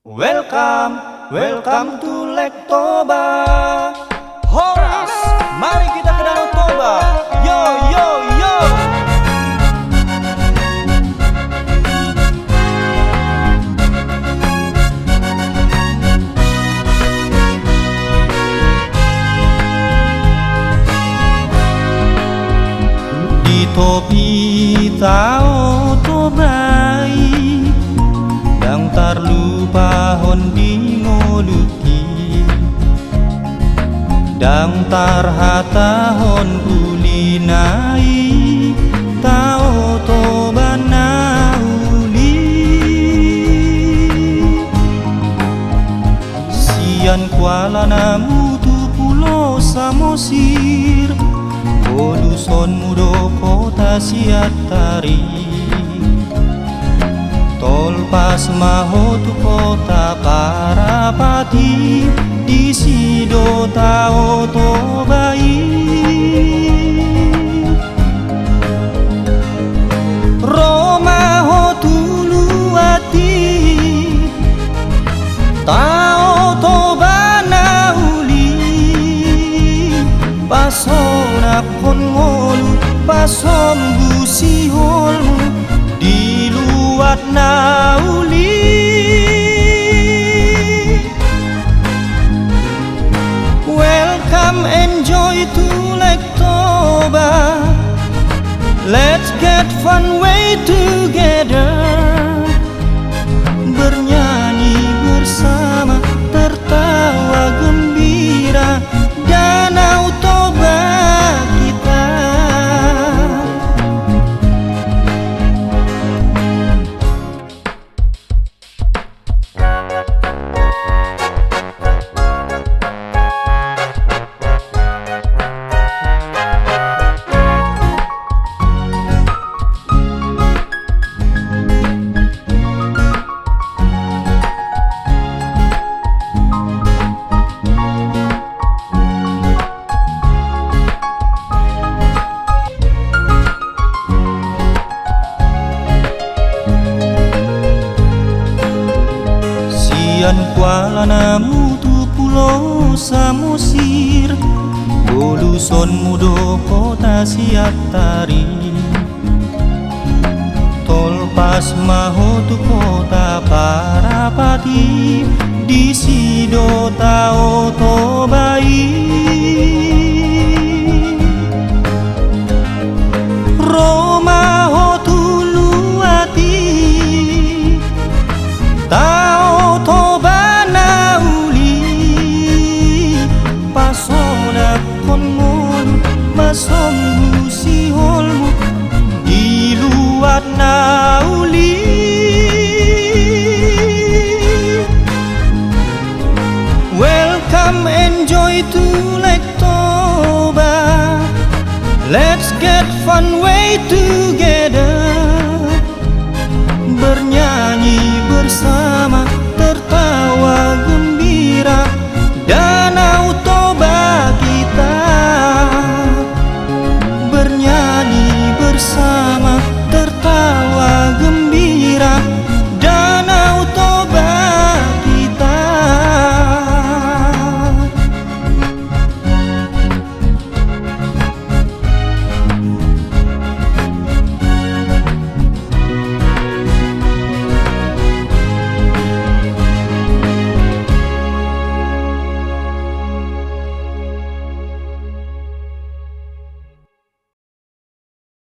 Welcome, welcome to Lake Toba. Horas, mari kita ke Danau Toba. Yo, yo, yo. Di topi tao Tobai, dang tarlupa hon di ngoluki, dang tarhata hon ulinai, tao Toba nauli. Sian Kuala Namutu Pulau Samosir, Boluson Mudo Kota Siatari, Tolpas Mahotu Kota Parapati, di Sido Tao Tobai. Roma Hotu Luati, Tao Toba nauli, Pasona kon ngolu, pasom busi holmu, di luat nauli. Welcome, enjoy to Lake Toba. Let's get fun way together. Bernyanyi bersama, tertawa gembira, Danau Toba kita. Sian Kuala Namutu Pulau Samosir, Boluson Mudo Kota Siatari, Tolpas Mahotu Kota Parapati, di Sido Tao Tobai.